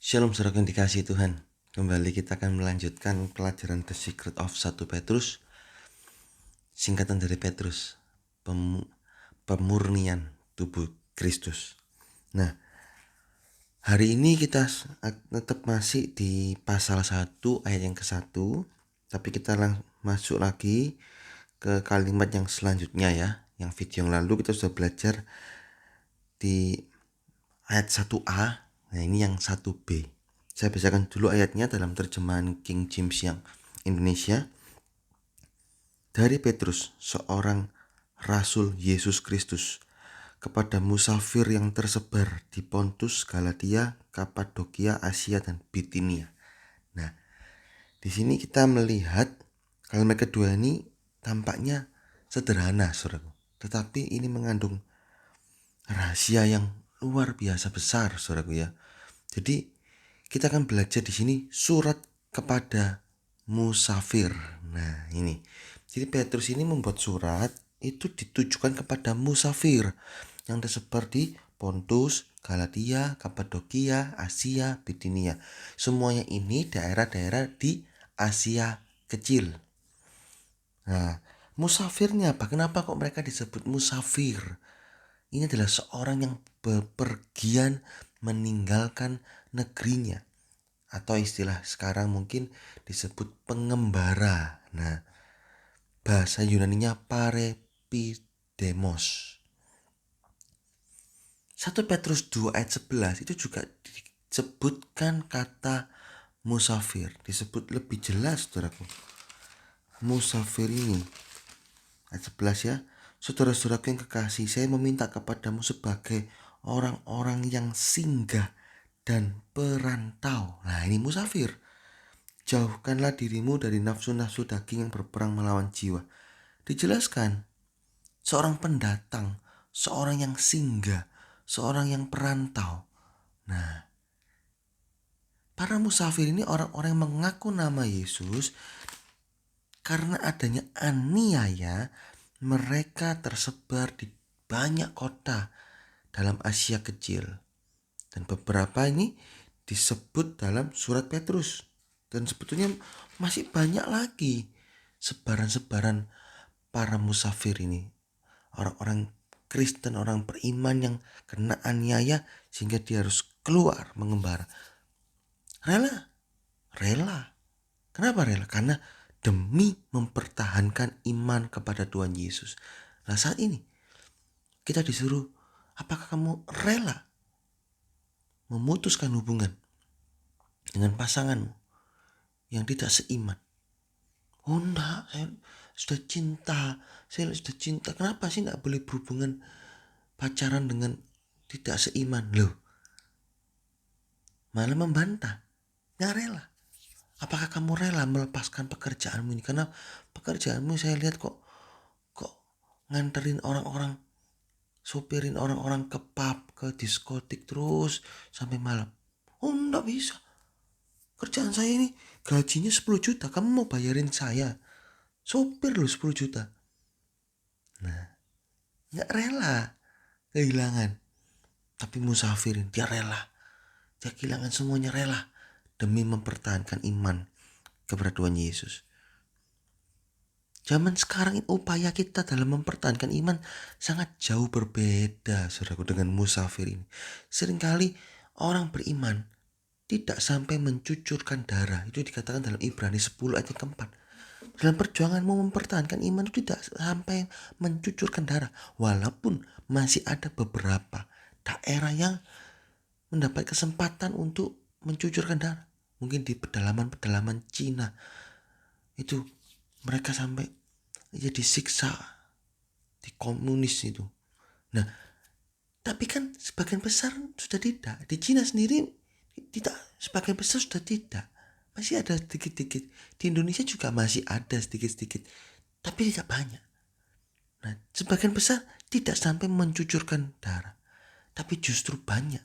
Shalom saudara yang dikasihi Tuhan. Kembali kita akan melanjutkan pelajaran The Secret of 1 Petrus. Singkatan dari Petrus, pemurnian tubuh Kristus. Nah, hari ini kita tetap masih di pasal 1 ayat yang ke-1. Tapi kita masuk lagi ke kalimat yang selanjutnya ya. Yang video yang lalu kita sudah belajar di ayat 1a. Nah, ini yang 1b. Saya bacakan dulu ayatnya dalam terjemahan King James yang Indonesia. Dari Petrus, seorang Rasul Yesus Kristus, kepada musafir yang tersebar di Pontus, Galatia, Kapadokia, Asia, dan Bitinia. Nah, di sini kita melihat kalimat kedua ini tampaknya sederhana, saudaraku. Tetapi ini mengandung rahasia yang luar biasa besar, saudaraku ya. Jadi kita akan belajar di sini surat kepada musafir. Nah, ini. Jadi Petrus ini membuat surat itu ditujukan kepada musafir yang tersebar di Pontus, Galatia, Kapadokia, Asia, Bitinia. Semuanya ini daerah-daerah di Asia kecil. Nah, musafirnya apa? Kenapa kok mereka disebut musafir? Ini adalah seorang yang bepergian meninggalkan negerinya. Atau istilah sekarang mungkin disebut pengembara. Nah, bahasa Yunaninya parepidemos. 1 Petrus 2 ayat 11 itu juga disebutkan kata musafir. Disebut lebih jelas, saudaraku. Musafir ini ayat 11 ya. Saudara-saudaraku yang kekasih, saya meminta kepadamu sebagai orang-orang yang singgah dan perantau. Nah, ini musafir. Jauhkanlah dirimu dari nafsu-nafsu daging yang berperang melawan jiwa. Dijelaskan, seorang pendatang, seorang yang singgah, seorang yang perantau. Nah, para musafir ini orang-orang yang mengaku nama Yesus. Karena adanya aniaya, mereka tersebar di banyak kota dalam Asia kecil. Dan beberapa ini disebut dalam surat Petrus. Dan sebetulnya masih banyak lagi sebaran-sebaran para musafir ini. Orang-orang Kristen, orang beriman yang kena aniaya sehingga dia harus keluar mengembara. Rela. Kenapa rela? Karena demi mempertahankan iman kepada Tuhan Yesus. Nah, saat ini kita disuruh, apakah kamu rela memutuskan hubungan dengan pasanganmu yang tidak seiman? Oh enggak, saya sudah cinta. Kenapa sih enggak boleh berhubungan pacaran dengan tidak seiman? Loh, malah membantah. Enggak rela. Apakah kamu rela melepaskan pekerjaanmu ini? Karena pekerjaanmu saya lihat kok nganterin orang-orang, sopirin orang-orang ke pub, ke diskotik terus sampai malam. Oh enggak bisa. Kerjaan saya ini gajinya 10 juta. Kamu mau bayarin saya sopir loh 10 juta. Nah, gak rela kehilangan. Tapi musafirin, dia rela. Dia kehilangan semuanya, rela demi mempertahankan iman kepada Tuhan Yesus. Zaman sekarang upaya kita dalam mempertahankan iman sangat jauh berbeda, saudaraku, dengan musafir ini. Seringkali orang beriman tidak sampai mencucurkan darah. Itu dikatakan dalam Ibrani 10 ayat yang keempat. Dalam perjuanganmu mempertahankan iman itu tidak sampai mencucurkan darah. Walaupun masih ada beberapa daerah yang mendapat kesempatan untuk mencucurkan darah. Mungkin di pedalaman-pedalaman Cina. Itu mereka sampai jadi siksa di komunis itu. Nah, tapi kan sebagian besar sudah tidak. Di Cina sendiri tidak, sebagian besar sudah tidak. Masih ada sedikit-sedikit. Di Indonesia juga masih ada sedikit-sedikit. Tapi tidak banyak. Nah, sebagian besar tidak sampai mencucurkan darah. Tapi justru banyak.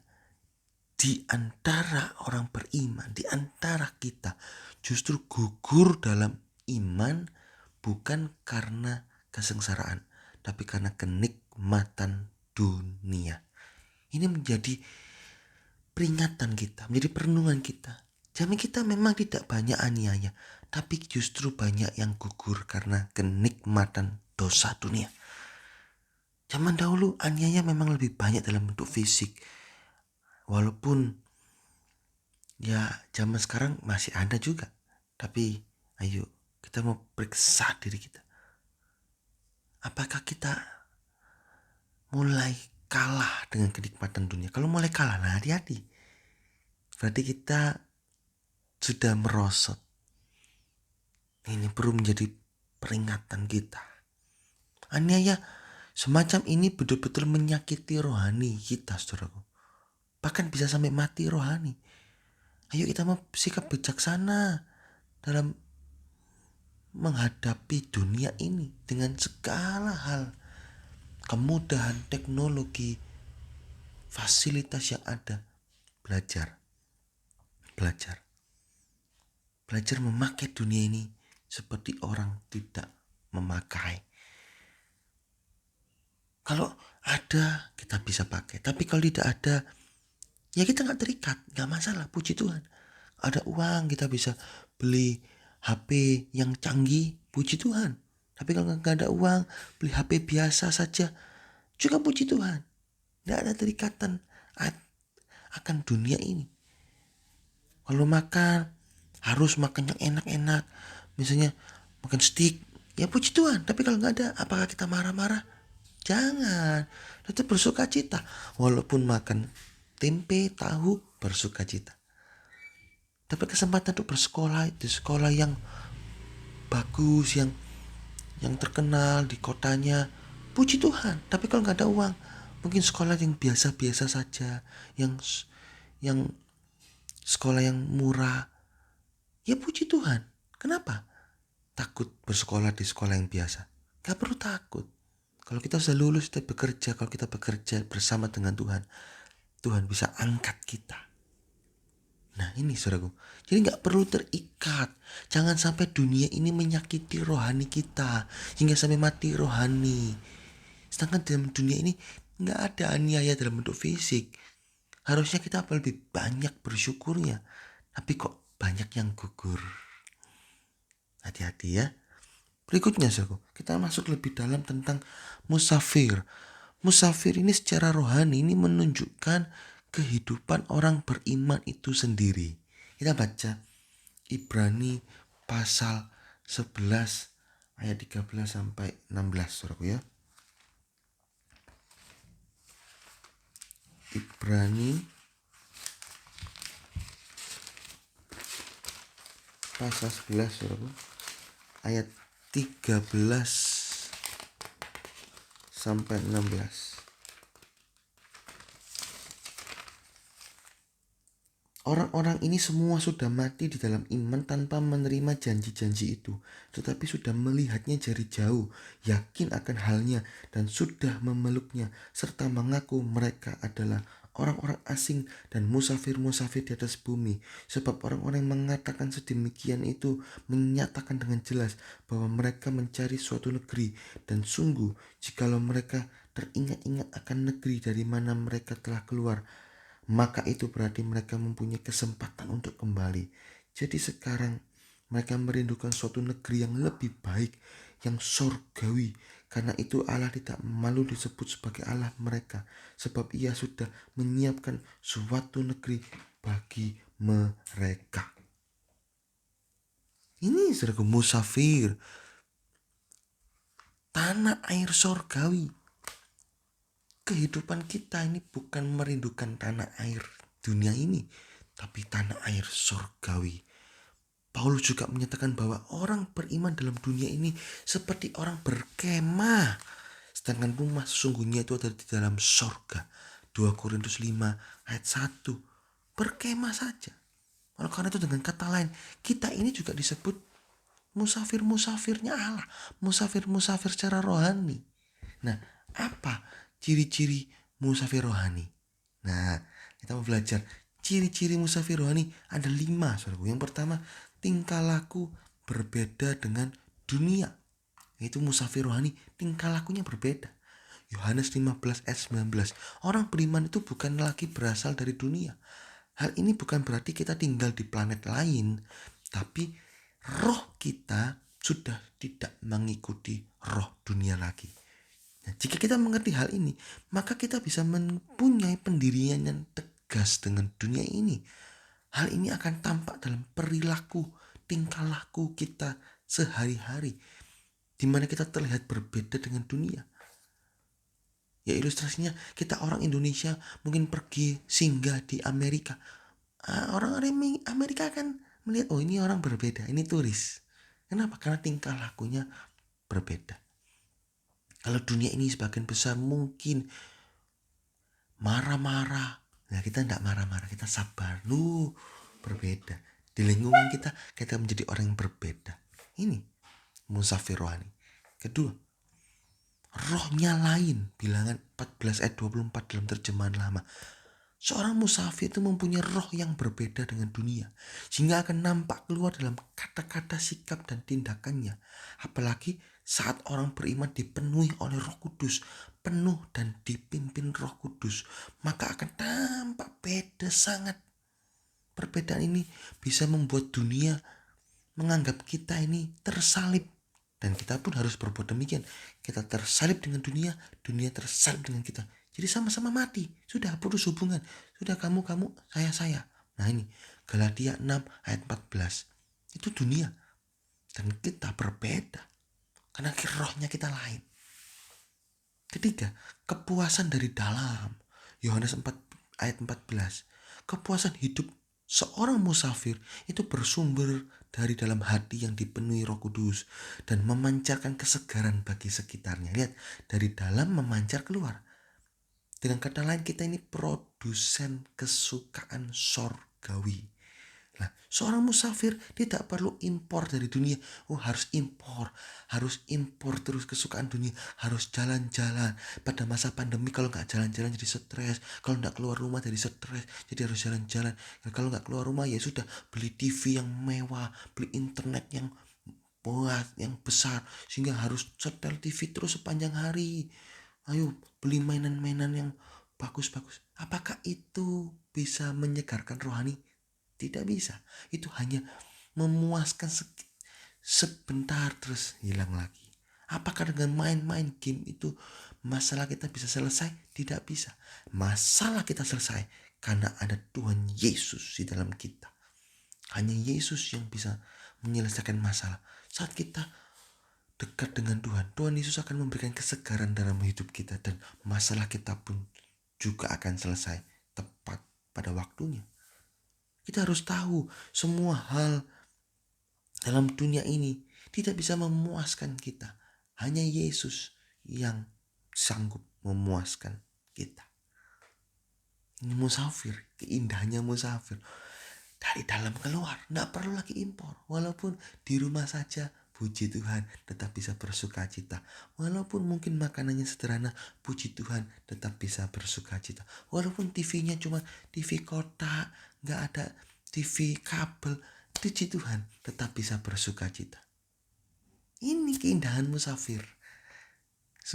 Di antara orang beriman, di antara kita, justru gugur dalam iman bukan karena kesengsaraan, tapi karena kenikmatan dunia. Ini menjadi peringatan kita, menjadi perenungan kita. Zaman kita memang tidak banyak aniaya, tapi justru banyak yang gugur karena kenikmatan dosa dunia. Zaman dahulu aniaya memang lebih banyak dalam bentuk fisik. Walaupun ya zaman sekarang masih ada juga. Tapi ayo kita mau periksa diri kita. Apakah kita mulai kalah dengan kenikmatan dunia? Kalau mulai kalah, nah hati-hati. Berarti kita sudah merosot. Ini perlu menjadi peringatan kita. Aniaya semacam ini betul-betul menyakiti rohani kita, saudaraku. Bahkan bisa sampai mati rohani. Ayo kita mau sikap bijaksana dalam menghadapi dunia ini dengan segala hal. Kemudahan, teknologi, fasilitas yang ada. Belajar memakai dunia ini seperti orang tidak memakai. Kalau ada kita bisa pakai, tapi kalau tidak ada ya kita gak terikat, gak masalah, puji Tuhan. Ada uang kita bisa beli HP yang canggih, puji Tuhan. Tapi kalau gak ada uang, beli HP biasa saja, juga puji Tuhan. Gak ada terikatan akan dunia ini. Kalau makan, harus makan yang enak-enak. Misalnya makan steak, ya puji Tuhan. Tapi kalau gak ada, apakah kita marah-marah? Jangan, tetap bersuka cita. Walaupun makan tempe, tahu, bersuka cita. Dapat kesempatan untuk bersekolah di sekolah yang bagus, yang terkenal di kotanya, puji Tuhan. Tapi kalau nggak ada uang, mungkin sekolah yang biasa-biasa saja, yang sekolah yang murah, ya puji Tuhan. Kenapa takut bersekolah di sekolah yang biasa? Gak perlu takut. Kalau kita sudah lulus, kita bekerja. Kalau kita bekerja bersama dengan Tuhan, Tuhan bisa angkat kita. Nah ini saudaraku, jadi gak perlu terikat. Jangan sampai dunia ini menyakiti rohani kita hingga sampai mati rohani. Sedangkan dalam dunia ini gak ada aniaya dalam bentuk fisik. Harusnya kita lebih banyak bersyukurnya, tapi kok banyak yang gugur. Hati-hati ya. Berikutnya saudaraku, kita masuk lebih dalam tentang musafir. Musafir ini secara rohani ini menunjukkan kehidupan orang beriman itu sendiri. Kita baca Ibrani pasal 11 ayat 13 sampai 16 saudaraku ya. Ibrani pasal 11 saudaraku, ayat 13 sampai 16. Orang-orang ini semua sudah mati di dalam iman tanpa menerima janji-janji itu, tetapi sudah melihatnya dari jauh, yakin akan halnya, dan sudah memeluknya, serta mengaku mereka adalah orang-orang asing dan musafir-musafir di atas bumi. Sebab orang-orang yang mengatakan sedemikian itu menyatakan dengan jelas bahwa mereka mencari suatu negeri, dan sungguh jikalau mereka teringat-ingat akan negeri dari mana mereka telah keluar, maka itu berarti mereka mempunyai kesempatan untuk kembali. Jadi sekarang mereka merindukan suatu negeri yang lebih baik, yang surgawi. Karena itu Allah tidak malu disebut sebagai Allah mereka, sebab Ia sudah menyiapkan suatu negeri bagi mereka. Ini saudara musafir, tanah air surgawi. Kehidupan kita ini bukan merindukan tanah air dunia ini, tapi tanah air surgawi. Paulus juga menyatakan bahwa orang beriman dalam dunia ini seperti orang berkemah, sedangkan rumah sesungguhnya itu ada di dalam surga. 2 Korintus 5 ayat 1. Berkemah saja. Oleh karena itu dengan kata lain, kita ini juga disebut musafir-musafirnya Allah, musafir-musafir secara rohani. Nah, apa ciri-ciri musafir rohani? Nah, kita mau belajar ciri-ciri musafir rohani ada 5, saudaraku. Yang pertama, tingkah laku berbeda dengan dunia. Yaitu musafir rohani, tingkah lakunya berbeda. Yohanes 15 ayat 19. Orang beriman itu bukan lagi berasal dari dunia. Hal ini bukan berarti kita tinggal di planet lain, tapi roh kita sudah tidak mengikuti roh dunia lagi. Nah, jika kita mengerti hal ini, maka kita bisa mempunyai pendirian yang tegas dengan dunia ini. Hal ini akan tampak dalam perilaku, tingkah laku kita sehari-hari, di mana kita terlihat berbeda dengan dunia. Ya ilustrasinya, kita orang Indonesia mungkin pergi singgah di Amerika. Orang-orang Amerika akan melihat, oh ini orang berbeda, ini turis. Kenapa? Karena tingkah lakunya berbeda. Kalau dunia ini sebagian besar mungkin marah-marah, nah kita tidak marah-marah, kita sabar. Berbeda. Di lingkungan kita menjadi orang yang berbeda. Ini musafir rohani. Kedua, rohnya lain. Bilangan 14 ayat 24 dalam terjemahan lama. Seorang musafir itu mempunyai roh yang berbeda dengan dunia, sehingga akan nampak keluar dalam kata-kata, sikap, dan tindakannya. Apalagi saat orang beriman dipenuhi oleh Roh Kudus, penuh dan dipimpin Roh Kudus, maka akan tampak beda sangat. Perbedaan ini bisa membuat dunia menganggap kita ini tersalib. Dan kita pun harus berbuat demikian. Kita tersalib dengan dunia, dunia tersalib dengan kita. Jadi sama-sama mati. Sudah putus hubungan. Sudah kamu, saya. Nah ini, Galatia 6 ayat 14. Itu dunia. Dan kita berbeda. Karena rohnya kita lain. Ketiga, kepuasan dari dalam. Yohanes 4 ayat 14. Kepuasan hidup seorang musafir itu bersumber dari dalam hati yang dipenuhi Roh Kudus dan memancarkan kesegaran bagi sekitarnya. Lihat, dari dalam memancar keluar. Dengan kata lain, kita ini produsen kesukaan sorgawi. Nah, seorang musafir tidak perlu impor dari dunia. Harus impor terus kesukaan dunia, harus jalan-jalan. Pada masa pandemi kalau nggak jalan-jalan jadi stres, kalau nggak keluar rumah jadi stres, jadi harus jalan-jalan. Kalau nggak keluar rumah ya sudah, beli TV yang mewah, beli internet yang buat yang besar, sehingga harus setel TV terus sepanjang hari. Ayo beli mainan-mainan yang bagus-bagus. Apakah itu bisa menyegarkan rohani? Tidak bisa. Itu hanya memuaskan sebentar terus hilang lagi. Apakah dengan main-main game itu masalah kita bisa selesai? Tidak bisa. Masalah kita selesai karena ada Tuhan Yesus di dalam kita. Hanya Yesus yang bisa menyelesaikan masalah. Saat kita dekat dengan Tuhan, Tuhan Yesus akan memberikan kesegaran dalam hidup kita, dan masalah kita pun juga akan selesai tepat pada waktunya. Kita harus tahu semua hal dalam dunia ini tidak bisa memuaskan kita. Hanya Yesus yang sanggup memuaskan kita. Ini musafir, keindahannya musafir. Dari dalam keluar, tidak perlu lagi impor. Walaupun di rumah saja, puji Tuhan, tetap bisa bersuka cita. Walaupun mungkin makanannya sederhana, puji Tuhan, tetap bisa bersuka cita. Walaupun TV-nya cuma TV kotak, nggak ada TV kabel, puji Tuhan, tetap bisa bersuka cita. Ini keindahan musafir.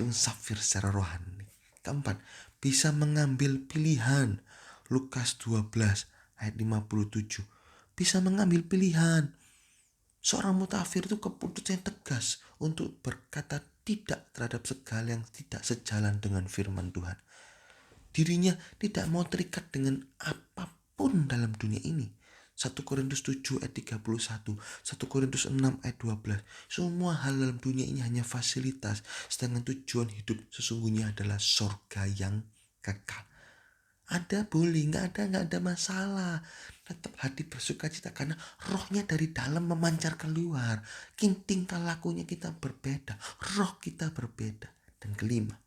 Musafir secara rohani. Keempat, bisa mengambil pilihan. Lukas 12 ayat 57. Bisa mengambil pilihan. Seorang musafir itu keputusan tegas untuk berkata tidak terhadap segala yang tidak sejalan dengan firman Tuhan. Dirinya tidak mau terikat dengan apapun dalam dunia ini. 1 Korintus 7 ayat 31, 1 Korintus 6 ayat 12. Semua hal dalam dunia ini hanya fasilitas, sedangkan tujuan hidup sesungguhnya adalah surga yang kekal. Ada boleh, nggak ada masalah. Tetap hati bersuka cita karena rohnya dari dalam memancar keluar. Tingkah lakunya kita berbeda, roh kita berbeda. Dan kelima,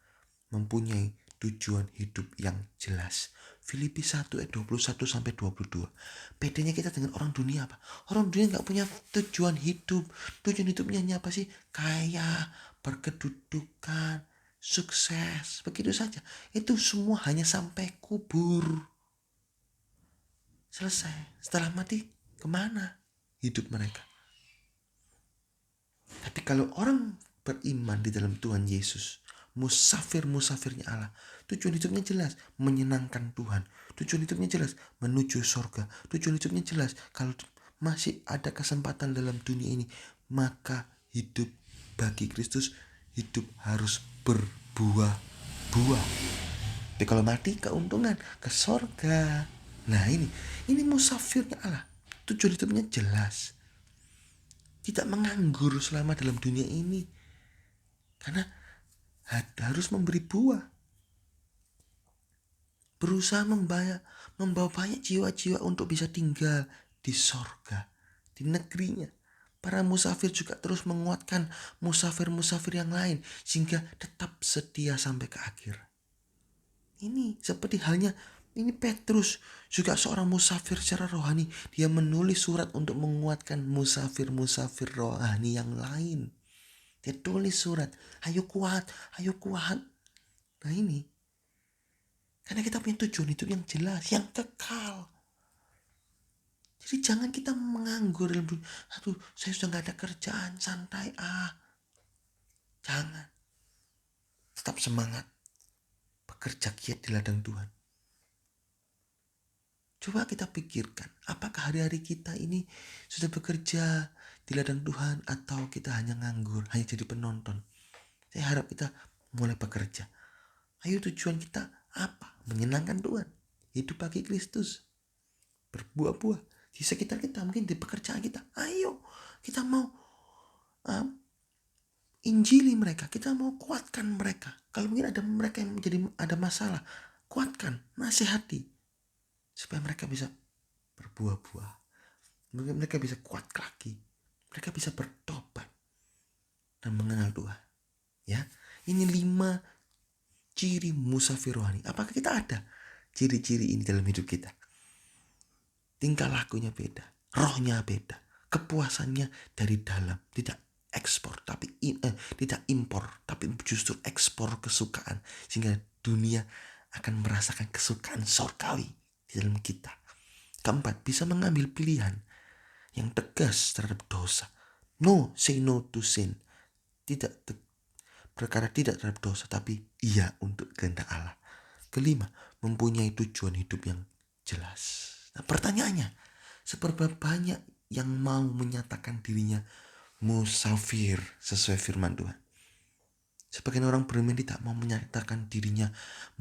mempunyai tujuan hidup yang jelas. Filipi 1 ayat 21 sampai 22. Bedanya kita dengan orang dunia apa? Orang dunia nggak punya tujuan hidup. Tujuan hidupnya hanya apa sih? Kaya, berkedudukan, sukses, begitu saja. Itu semua hanya sampai kubur. Selesai. Setelah mati, kemana hidup mereka? Tapi kalau orang beriman di dalam Tuhan Yesus, musafir-musafirnya Allah. Tujuan hidupnya jelas, menyenangkan Tuhan. Tujuan hidupnya jelas, menuju surga. Tujuan hidupnya jelas, kalau masih ada kesempatan dalam dunia ini, maka hidup bagi Kristus, hidup harus berbuah-buah. Tapi kalau mati, keuntungan ke surga. Nah ini musafirnya Allah. Tujuan hidupnya jelas. Tidak menganggur selama dalam dunia ini. Karena harus memberi buah. Berusaha membawa banyak jiwa-jiwa untuk bisa tinggal di sorga, di negerinya. Para musafir juga terus menguatkan musafir-musafir yang lain sehingga tetap setia sampai ke akhir. Ini seperti halnya ini Petrus, juga seorang musafir secara rohani. Dia menulis surat untuk menguatkan musafir-musafir rohani yang lain. Dia tulis surat, ayo kuat, ayo kuat. Nah ini, karena kita punya tujuan hidup yang jelas, yang kekal. Jadi jangan kita menganggur dalam dunia. Aduh, saya sudah gak ada kerjaan, santai Jangan. Tetap semangat. Bekerja giat di ladang Tuhan. Coba kita pikirkan, apakah hari-hari kita ini sudah bekerja di ladang Tuhan atau kita hanya nganggur, hanya jadi penonton. Saya harap kita mulai bekerja. Ayo, tujuan kita apa? Menyenangkan Tuhan. Hidup bagi Kristus. Berbuah-buah di sekitar kita, mungkin di pekerjaan kita. Ayo, kita mau injili mereka, kita mau kuatkan mereka. Kalau mungkin ada mereka yang menjadi ada masalah, kuatkan, nasihati supaya mereka bisa berbuah-buah. Mungkin mereka bisa kuat lagi, mereka bisa bertobat dan mengenal Tuhan. Ya, ini 5 ciri musafir rohani. Apakah kita ada ciri-ciri ini dalam hidup kita? Tingkah lakunya beda, rohnya beda, kepuasannya dari dalam, tidak ekspor tapi tidak impor, tapi justru ekspor kesukaan sehingga dunia akan merasakan kesukaan surgawi di dalam kita. Keempat, bisa mengambil pilihan yang tegas terhadap dosa. No, say no to sin. Berkata tidak terhadap dosa, tapi iya untuk kehendak Allah. Kelima, mempunyai tujuan hidup yang jelas. Nah, pertanyaannya, seberapa banyak yang mau menyatakan dirinya musafir sesuai firman Tuhan? Sebagian orang beriman tidak mau menyatakan dirinya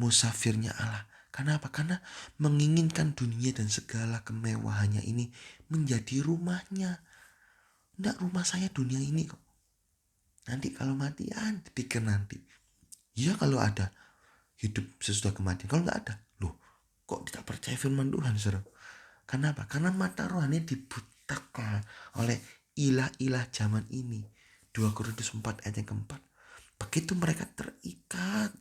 musafirnya Allah. Karena apa? Karena menginginkan dunia dan segala kemewahannya ini menjadi rumahnya. Enggak, rumah saya dunia ini kok. Nanti kalau mati, dipikir nanti. Ya kalau ada hidup sesudah kematian. Kalau nggak ada, loh kok tidak percaya firman Tuhan, saudara? Kenapa? Karena mata rohani dibutakan oleh ilah-ilah zaman ini. 2 Korintus 4 ayat yang keempat. Begitu mereka terikat.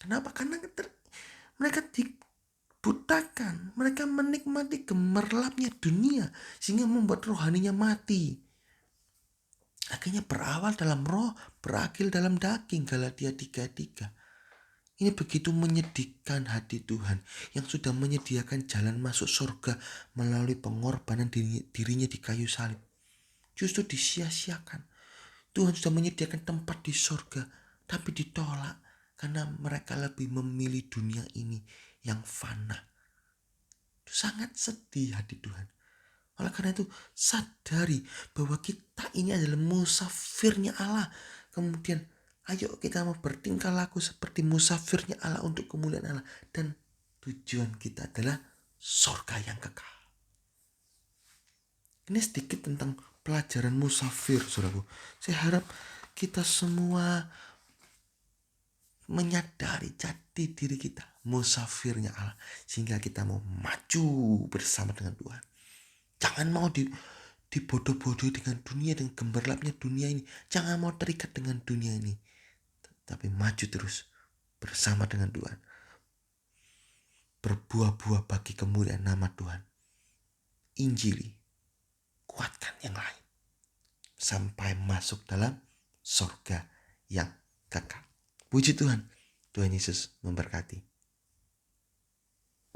Kenapa? Karena mereka dibutakan. Mereka menikmati gemerlapnya dunia sehingga membuat rohaninya mati. Akhirnya berawal dalam roh, berakhir dalam daging. Galatia 3:3. Ini begitu menyedihkan hati Tuhan yang sudah menyediakan jalan masuk surga melalui pengorbanan dirinya di kayu salib. Justru disia-siakan. Tuhan sudah menyediakan tempat di surga, tapi ditolak karena mereka lebih memilih dunia ini yang fana. Itu sangat sedih hati Tuhan. Oleh karena itu, sadari bahwa kita ini adalah musafirnya Allah. Kemudian ayo kita mau bertingkah laku seperti musafirnya Allah untuk kemuliaan Allah. Dan tujuan kita adalah surga yang kekal. Ini sedikit tentang pelajaran musafir, saudaraku. Saya harap kita semua menyadari jati diri kita musafirnya Allah. Sehingga kita mau maju bersama dengan Tuhan. Jangan mau dibodoh-bodohi dengan dunia, dengan gemerlapnya dunia ini. Jangan mau terikat dengan dunia ini. Tapi maju terus bersama dengan Tuhan. Berbuah-buah bagi kemuliaan nama Tuhan. Injili. Kuatkan yang lain. Sampai masuk dalam surga yang kekal. Puji Tuhan. Tuhan Yesus memberkati.